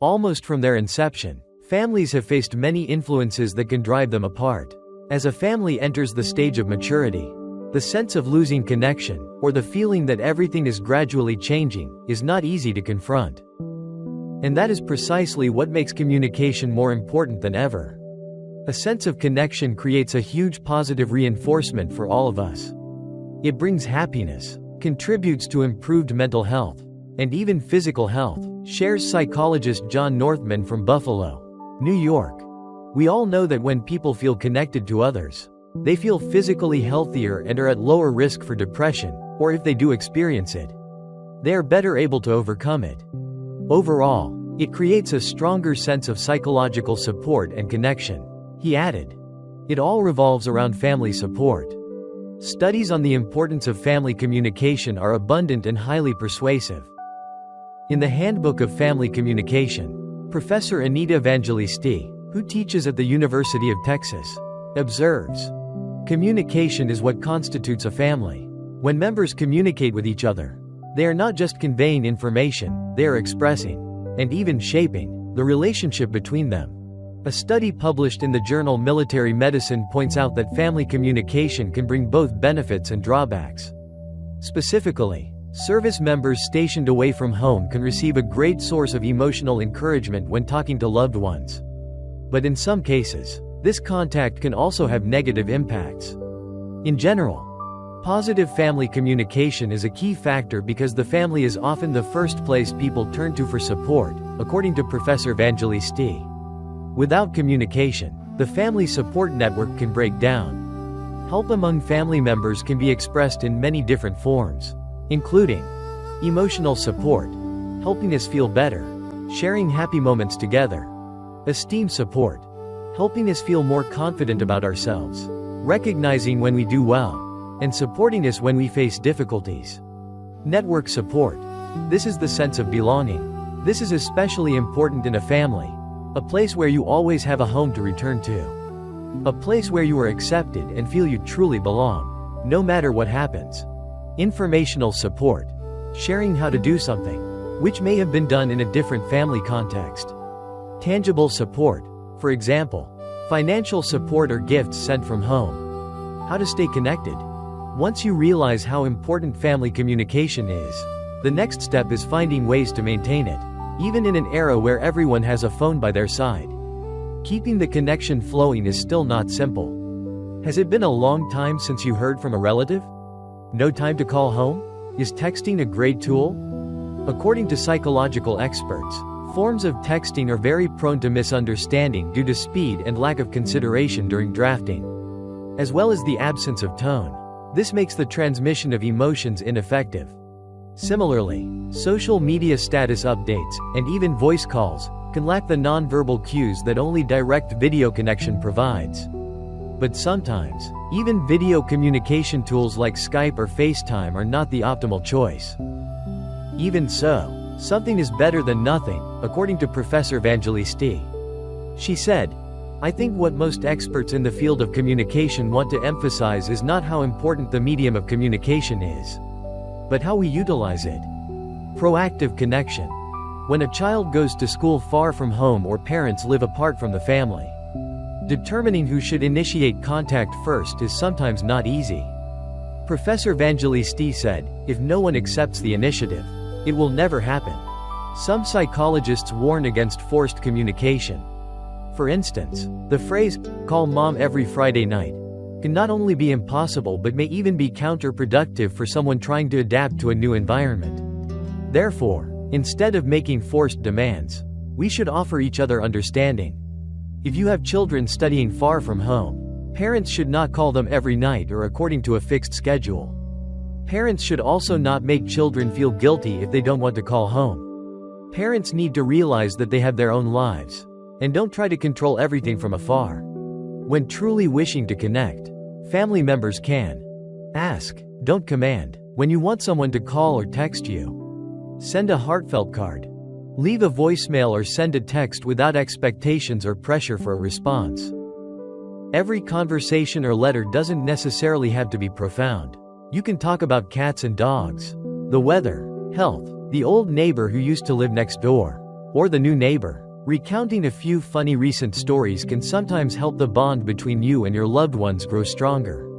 Almost from their inception, families have faced many influences that can drive them apart. As a family enters the stage of maturity, the sense of losing connection, or the feeling that everything is gradually changing, is not easy to confront. And that is precisely what makes communication more important than ever. A sense of connection creates a huge positive reinforcement for all of us. It brings happiness, contributes to improved mental health, and even physical health, shares psychologist John Northman from Buffalo, New York. We all know that when people feel connected to others, they feel physically healthier and are at lower risk for depression, or if they do experience it, they are better able to overcome it. Overall, it creates a stronger sense of psychological support and connection. He added, "It all revolves around family support." Studies on the importance of family communication are abundant and highly persuasive. In the Handbook of Family Communication, Professor Anita Evangelisti, who teaches at the University of Texas, observes, "Communication is what constitutes a family. When members communicate with each other, they are not just conveying information, they are expressing, and even shaping, the relationship between them." A study published in the journal Military Medicine points out that family communication can bring both benefits and drawbacks. Specifically, service members stationed away from home can receive a great source of emotional encouragement when talking to loved ones. But in some cases, this contact can also have negative impacts. In general, positive family communication is a key factor because the family is often the first place people turn to for support, according to Professor Evangelisti. Without communication, the family support network can break down. Help among family members can be expressed in many different forms, including emotional support, helping us feel better, sharing happy moments together; esteem support, helping us feel more confident about ourselves, recognizing when we do well, and supporting us when we face difficulties; network support, this is the sense of belonging. This is especially important in a family, a place where you always have a home to return to. A place where you are accepted and feel you truly belong, no matter what happens. Informational support, sharing how to do something, which may have been done in a different family context. Tangible support, for example, financial support or gifts sent from home. How to stay connected. Once you realize how important family communication is, the next step is finding ways to maintain it, even in an era where everyone has a phone by their side. Keeping the connection flowing is still not simple. Has it been a long time since you heard from a relative? No time to call home? Is texting a great tool? According to psychological experts, forms of texting are very prone to misunderstanding due to speed and lack of consideration during drafting, as well as the absence of tone. This makes the transmission of emotions ineffective. Similarly, social media status updates, and even voice calls, can lack the nonverbal cues that only direct video connection provides. But sometimes, even video communication tools like Skype or FaceTime are not the optimal choice. Even so, something is better than nothing, according to Professor Evangelisti. She said, "I think what most experts in the field of communication want to emphasize is not how important the medium of communication is, but how we utilize it." Proactive connection. When a child goes to school far from home or parents live apart from the family, determining who should initiate contact first is sometimes not easy. Professor Evangelisti said, "If no one accepts the initiative, it will never happen." Some psychologists warn against forced communication. For instance, the phrase, "call mom every Friday night," can not only be impossible but may even be counterproductive for someone trying to adapt to a new environment. Therefore, instead of making forced demands, we should offer each other understanding. If you have children studying far from home, parents should not call them every night or according to a fixed schedule. Parents should also not make children feel guilty if they don't want to call home. Parents need to realize that they have their own lives, and don't try to control everything from afar. When truly wishing to connect, family members can ask, don't command. When you want someone to call or text you, send a heartfelt card. Leave a voicemail or send a text without expectations or pressure for a response. Every conversation or letter doesn't necessarily have to be profound. You can talk about cats and dogs, the weather, health, the old neighbor who used to live next door, or the new neighbor. Recounting a few funny recent stories can sometimes help the bond between you and your loved ones grow stronger.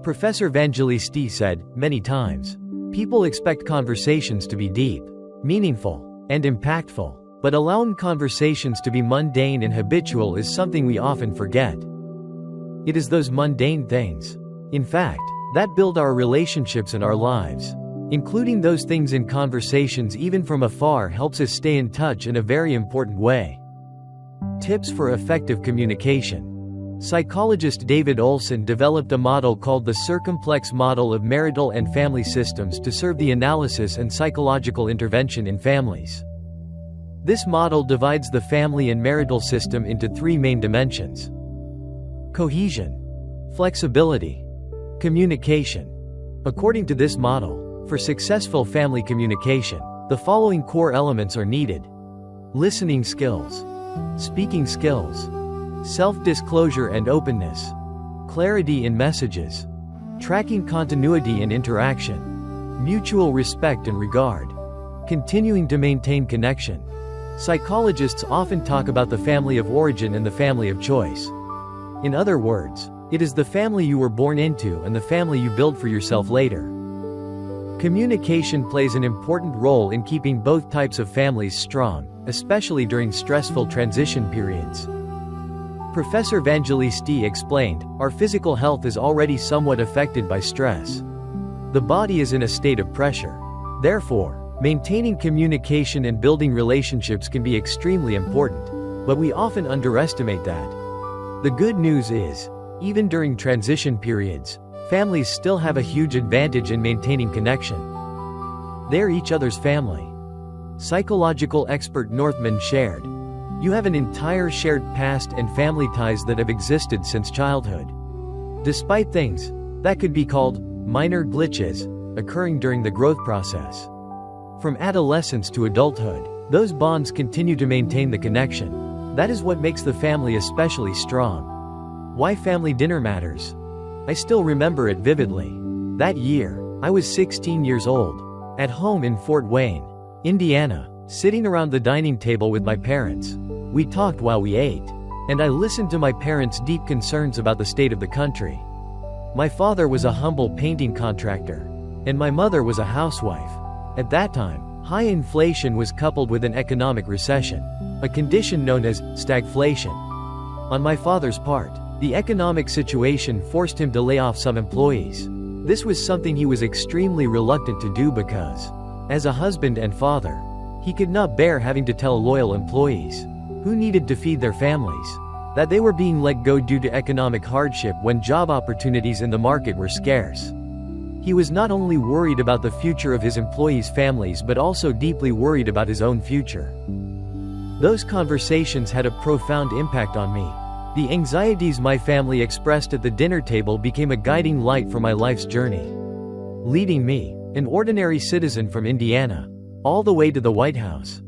Professor Evangelisti said, many times, people expect conversations to be deep, meaningful, and impactful, but allowing conversations to be mundane and habitual is something we often forget. It is those mundane things, in fact, that build our relationships and our lives. Including those things in conversations even from afar helps us stay in touch in a very important way. Tips for effective communication. Psychologist David Olson developed a model called the circumplex model of marital and family systems to serve the analysis and psychological intervention in families. This model divides the family and marital system into three main dimensions: cohesion, flexibility, communication. According to this model, for successful family communication, the following core elements are needed: listening skills, speaking skills, self-disclosure and openness, clarity in messages, tracking continuity and interaction, mutual respect and regard, continuing to maintain connection. Psychologists often talk about the family of origin and the family of choice. In other words, it is the family you were born into and the family you build for yourself later. Communication plays an important role in keeping both types of families strong, especially during stressful transition periods. Professor Evangelisti explained, our physical health is already somewhat affected by stress. The body is in a state of pressure. Therefore, maintaining communication and building relationships can be extremely important, but we often underestimate that. The good news is, even during transition periods, families still have a huge advantage in maintaining connection. They're each other's family. Psychological expert Northman shared, you have an entire shared past and family ties that have existed since childhood. Despite things that could be called minor glitches occurring during the growth process. From adolescence to adulthood, those bonds continue to maintain the connection. That is what makes the family especially strong. Why family dinner matters. I still remember it vividly. That year, I was 16 years old, at home in Fort Wayne, Indiana, sitting around the dining table with my parents. We talked while we ate, and I listened to my parents' deep concerns about the state of the country. My father was a humble painting contractor, and my mother was a housewife. At that time, high inflation was coupled with an economic recession, a condition known as stagflation. On my father's part, the economic situation forced him to lay off some employees. This was something he was extremely reluctant to do because, as a husband and father, he could not bear having to tell loyal employees, who needed to feed their families, that they were being let go due to economic hardship when job opportunities in the market were scarce. He was not only worried about the future of his employees' families but also deeply worried about his own future. Those conversations had a profound impact on me. The anxieties my family expressed at the dinner table became a guiding light for my life's journey, leading me, an ordinary citizen from Indiana, all the way to the White House.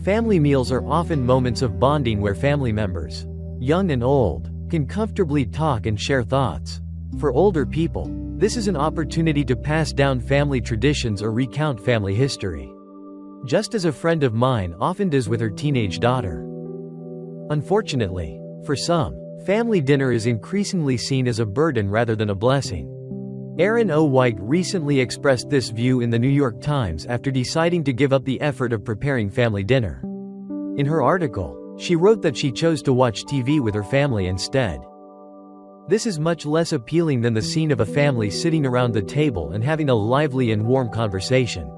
Family meals are often moments of bonding where family members, young and old, can comfortably talk and share thoughts. For older people, this is an opportunity to pass down family traditions or recount family history, just as a friend of mine often does with her teenage daughter. Unfortunately, for some, family dinner is increasingly seen as a burden rather than a blessing. Erin O. White recently expressed this view in the New York Times after deciding to give up the effort of preparing family dinner. In her article, she wrote that she chose to watch TV with her family instead. This is much less appealing than the scene of a family sitting around the table and having a lively and warm conversation.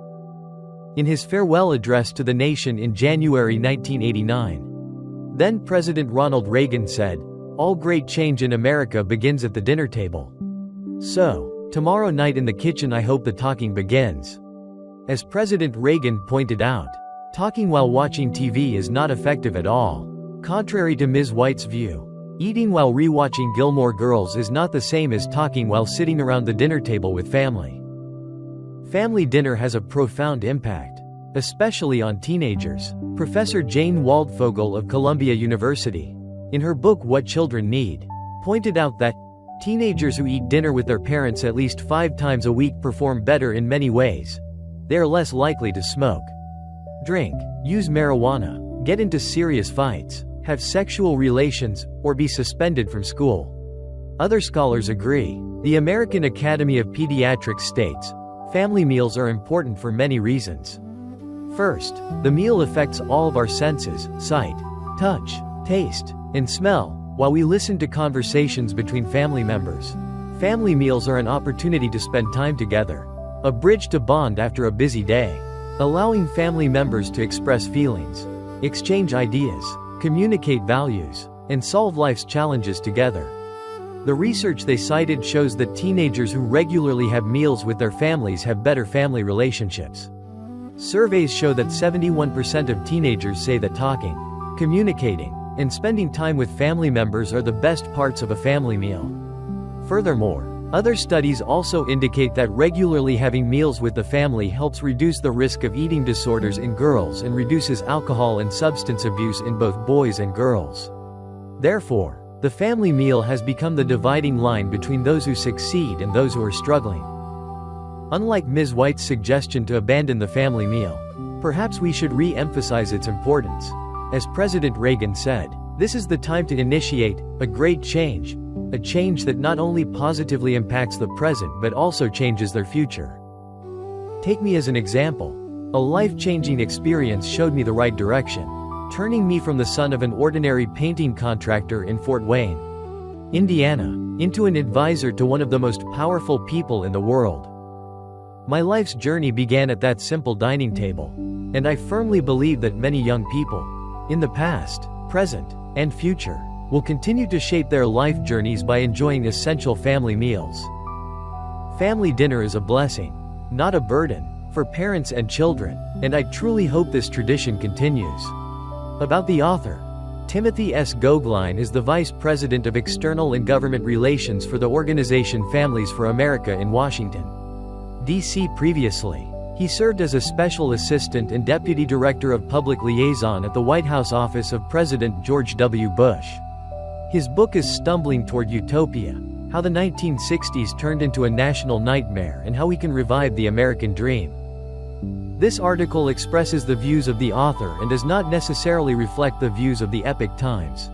In his farewell address to the nation in January 1989, then President Ronald Reagan said, "All great change in America begins at the dinner table. So, tomorrow night in the kitchen I hope the talking begins." As President Reagan pointed out, talking while watching TV is not effective at all. Contrary to Ms. White's view, eating while rewatching Gilmore Girls is not the same as talking while sitting around the dinner table with family. Family dinner has a profound impact, especially on teenagers. Professor Jane Waldfogel of Columbia University, in her book What Children Need, pointed out that teenagers who eat dinner with their parents at least 5 times a week perform better in many ways. They are less likely to smoke, drink, use marijuana, get into serious fights, have sexual relations, or be suspended from school. Other scholars agree. The American Academy of Pediatrics states, family meals are important for many reasons. First, the meal affects all of our senses, sight, touch, taste, and smell, while we listen to conversations between family members. Family meals are an opportunity to spend time together, a bridge to bond after a busy day, allowing family members to express feelings, exchange ideas, communicate values, and solve life's challenges together. The research they cited shows that teenagers who regularly have meals with their families have better family relationships. Surveys show that 71% of teenagers say that talking, communicating, and spending time with family members are the best parts of a family meal. Furthermore, other studies also indicate that regularly having meals with the family helps reduce the risk of eating disorders in girls and reduces alcohol and substance abuse in both boys and girls. Therefore, the family meal has become the dividing line between those who succeed and those who are struggling. Unlike Ms. White's suggestion to abandon the family meal, perhaps we should re-emphasize its importance. As President Reagan said, this is the time to initiate a great change, a change that not only positively impacts the present but also changes their future. Take me as an example. A life-changing experience showed me the right direction, turning me from the son of an ordinary painting contractor in Fort Wayne, Indiana, into an advisor to one of the most powerful people in the world. My life's journey began at that simple dining table, and I firmly believe that many young people, in the past, present, and future, will continue to shape their life journeys by enjoying essential family meals. Family dinner is a blessing, not a burden, for parents and children, and I truly hope this tradition continues. About the author. Timothy S. Goeglein is the Vice President of External and Government Relations for the organization Families for America in Washington, D.C. Previously, he served as a Special Assistant and Deputy Director of Public Liaison at the White House office of President George W. Bush. His book is Stumbling Toward Utopia: How the 1960s Turned into a National Nightmare and How We Can Revive the American Dream. This article expresses the views of the author and does not necessarily reflect the views of the Epoch Times.